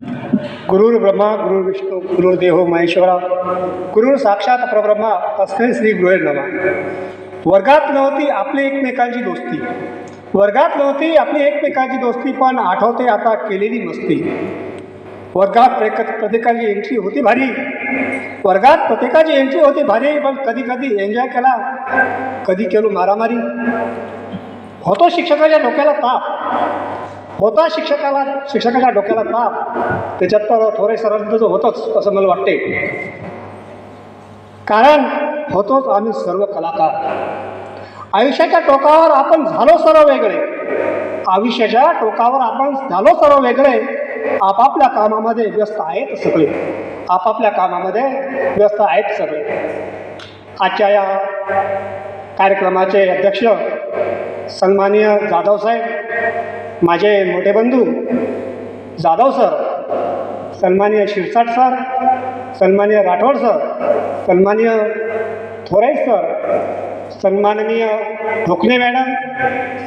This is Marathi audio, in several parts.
गुरुर् ब्रह्मा गुरुर् विष्णू गुरुर्देव महेश्वरा गुरुर साक्षात परब्रह्मा तस्मै श्री गुरुवे नमः. वर्गात नव्हती आपली एकमेकांची दोस्ती, वर्गात नव्हती आपली एकमेकांची दोस्ती, पण आठवते आता केलेली मस्ती. वर्गात प्रत्येकाची एंट्री होती भारी, वर्गात प्रत्येकाची एंट्री होती भारी, पण कधी कधी एन्जॉय केला, कधी केलो मारामारी. होतो शिक्षकाच्या डोक्याला ताप, होता शिक्षकाच्या डोक्याला ताप. त्याच्यात तर थोडे सरांचं होतंच असं मला वाटते, कारण होतोच आम्ही सर्व कलाकार. आयुष्याच्या टोकावर आपण झालो सर्व वेगळे, आयुष्याच्या टोकावर आपण झालो सर्व वेगळे. आपापल्या कामामध्ये व्यस्त आहेत सगळे, आपापल्या कामामध्ये व्यस्त आहेत सगळे. आजच्या या कार्यक्रमाचे अध्यक्ष सन्माननीय जाधव साहेब, माझे मोठे बंधू जाधव सर, सन्माननीय शिरसाट सर, सन्माननीय राठोड सर, सन्माननीय थोराई सर, सन्माननीय ढोकणे मॅडम,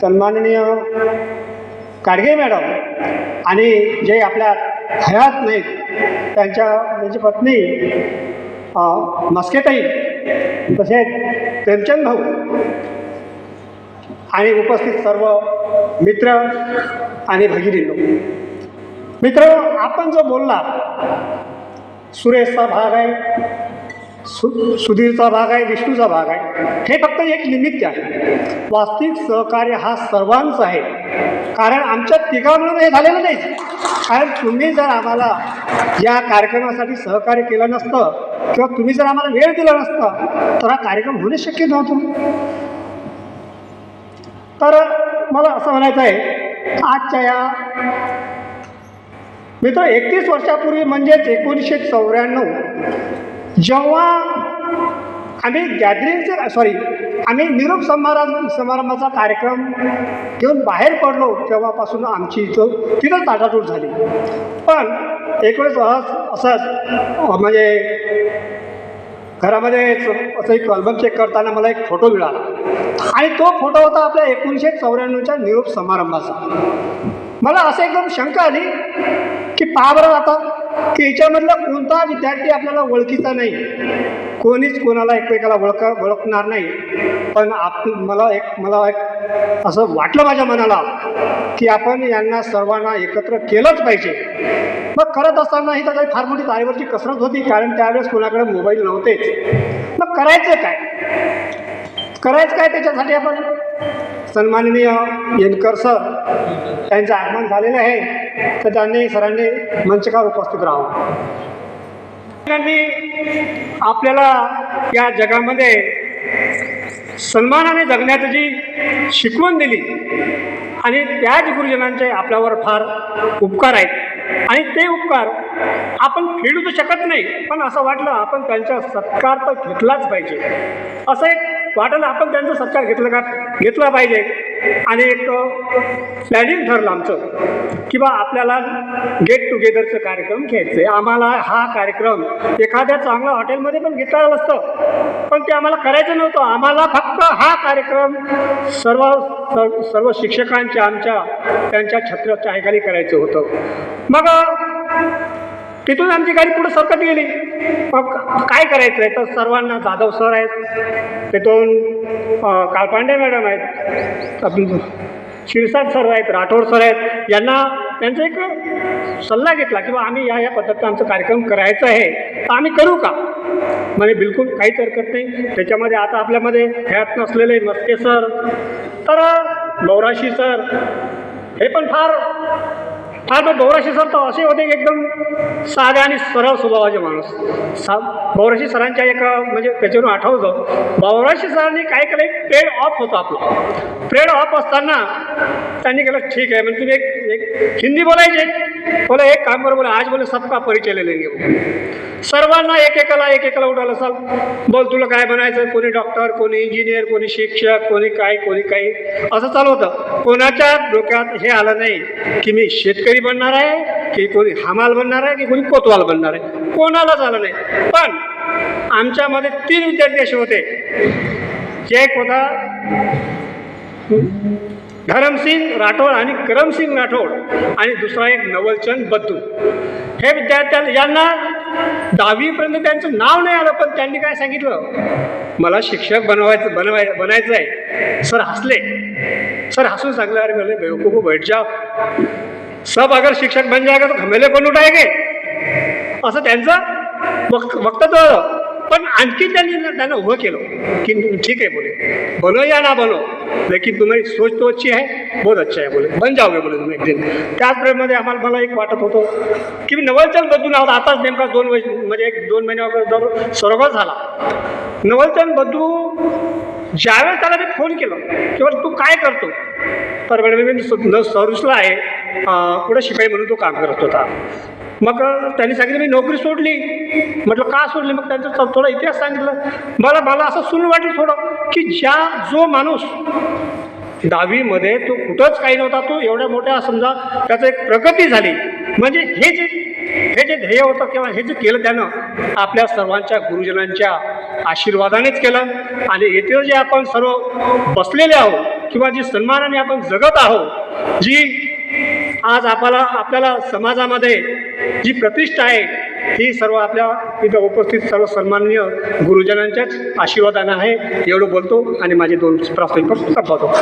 सन्माननीय काडगे मॅडम, आणि जे आपल्या हयात नाहीत त्यांची पत्नी मस्केताई, तसेच प्रेमचंद भाऊ आणि उपस्थित सर्व मित्र आणि भगिनींनो. मित्र, आपण जो बोलला सुरेशचा भाग आहे, सुधीरचा भाग आहे, विष्णूचा भाग आहे, हे फक्त एक निमित्त आहे. वास्तविक सहकार्य हा सर्वांचा आहे, कारण आमच्या तिघांमुळे हे झालेलं नाही. कारण तुम्ही जर आम्हाला या कार्यक्रमासाठी सहकार्य केलं नसतं किंवा तुम्ही जर आम्हाला वेळ दिला नसता तर हा कार्यक्रम होणे शक्य नव्हतं. तर मला असं म्हणायचं आहे, आजच्या या मित्र 31 वर्षापूर्वी म्हणजेच 1994 जेव्हा आम्ही आम्ही निरोप समारंभाचा कार्यक्रम घेऊन बाहेर पडलो, तेव्हापासून आमची तिथं ताटातूट झाली. पण एक वेळेस असंच म्हणजे घरामध्ये असं एक अल्बम चेक करताना मला एक फोटो मिळाला, आणि तो फोटो होता आपल्या 1994च्या निरोप समारंभाचा. मला असं एकदम शंका आली की पहा बरं आता की याच्यामधला कोणता विद्यार्थी आपल्याला ओळखीचा नाही, कोणीच कोणाला एकमेकाला ओळखणार नाही. पण मला एक असं वाटलं माझ्या मनाला की आपण यांना सर्वांना एकत्र केलंच पाहिजे. मग करत असताना ही तर फार मोठी तारेवरची कसरत होती, कारण त्यावेळेस कोणाकडे मोबाईल नव्हतेच. मग करायचं काय त्याच्यासाठी आपण सन्माननीय येनकर सर यांचं आगमन झालेलं आहे, तर त्यांनी सरांनी मंचकावर उपस्थित राहावं. त्यांनी आपल्याला या जगामध्ये सन्मानाने जगण्याची जी शिकवण दिली, आणि त्याच गुरुजनांचे आपल्यावर फार उपकार आहेत, आणि ते उपकार आपण फेडू तर शकत नाही. पण असं वाटलं आपण त्यांचा सत्कार तर घेतलाच पाहिजे, असं एक वाटलं आपण त्यांचा सत्कार घेतला पाहिजे. आणि एक प्लॅनिंग ठरलं आमचं की बा आपल्याला गेट टुगेदरचं कार्यक्रम घ्यायचं आहे. आम्हाला हा कार्यक्रम एखाद्या चांगल्या हॉटेलमध्ये पण घेता आलं असतं, पण ते आम्हाला करायचं नव्हतं. आम्हाला फक्त हा कार्यक्रम सर्व शिक्षकांच्या त्यांच्या छत्राखाली करायचं होतं. मग तिथून आमची गाडी पुढे सरकत गेली. मग काय करायचं आहे, तर सर्वांना जाधव सर आहेत, तिथून काळपांडे मॅडम आहेत, आपली शिरसाट सर आहेत, राठोड सर आहेत, यांना त्यांचा एक सल्ला घेतला की बा आम्ही या पद्धतीनं आमचा कार्यक्रम करायचा आहे, तर आम्ही करू का. म्हणजे बिलकुल काहीच हरकत नाही. त्याच्यामध्ये आता आपल्यामध्ये ह्यात नसलेले मस्के सर, तर गौराशी सर, हे पण फार गौराशी सर तर असे होते की एकदम साधे आणि सरळ स्वभावाचे माणूस. गौराशी सरांच्या एक म्हणजे त्याच्यावरून आठवतं, गौराशी सरांनी काय केलं, एक प्रेड ऑफ होता आपला. प्रेड ऑफ असताना त्यांनी केलं ठीक आहे, म्हणजे तुम्ही एक हिंदी बोलायचे, बोला एक काम करो, बोला आज बोले सबका परिचय ले लेंगे. सर्वांना एकेकाला उठायला, साल बोल तुला काय बनायचं. कोणी डॉक्टर, कोणी इंजिनियर, कोणी शिक्षक, कोणी काही असं चालू होतं. कोणाच्या डोक्यात हे आलं नाही की मी शेतकरी बनणार आहे, की कोणी हमाल बनणार आहे, की कोणी कोतवाल बनणार आहे, कोणालाच आलं नाही. पण आमच्यामध्ये 3 विद्यार्थी असे होते. एक होता धरमसिंग राठोड आणि करमसिंग राठोड आणि दुसरा एक नवलचंद बद्दू. हे विद्यार्थ्यांना यांना 10वीपर्यंत त्यांचं नाव नाही आलं, पण त्यांनी काय सांगितलं, मला शिक्षक बनायचं आहे. सर हसले. सर हसून सांगले, अरे मेरे बेवकूफ बैठ जाओ, सब अगर शिक्षक बन जाएगा तो घमेले कोण उठाएंगे, असं त्यांचं वक्तव्य होतं. पण आणखी त्यांना उभं केलं की ठीक है बोले, बनो या ना बनो, लेकिन तुम्हारी सोच तो अच्छी है, बहुत अच्छा है बोले, बन जाओगे बोले तुम्ही एक दिन. त्याचप्रमाणे मला एक वाटत होतं की मी नवलचंद बद्दू नाव आताच नेमका 2 महिन्यावर स्वर्गवास झाला. नवलचंद बद्दू ज्यावेळेस त्याला मी फोन केलं किंवा तू काय करतो, तर मी सर्विसला आहे, पुढे शिपाई म्हणून तो काम करत होता. मग त्यांनी सांगितलं मी नोकरी सोडली. म्हटलं का सोडली, मग त्यांचं थोडा इतिहास सांगितलं. मला असं सुन वाटलं थोडं की जो माणूस 10वीमध्ये तो कुठंच काही नव्हता, तो एवढ्या मोठ्या समजा त्याचं एक प्रगती झाली, म्हणजे हे जे ध्येय होतं किंवा हे जे केलं त्यानं आपल्या सर्वांच्या गुरुजनांच्या आशीर्वादानेच केलं. आणि येथे जे आपण सर्व बसलेले आहोत किंवा जी सन्मानाने आपण जगत आहोत, जी आज आपल्याला समाजामध्ये जी प्रतिष्ठा आहे, ही सर्व आपल्या इथं उपस्थित सर्व सन्माननीय गुरुजनांच्याच आशीर्वादाने आहे. एवढं बोलतो आणि माझे 2 प्रास्ताविक संपवतो.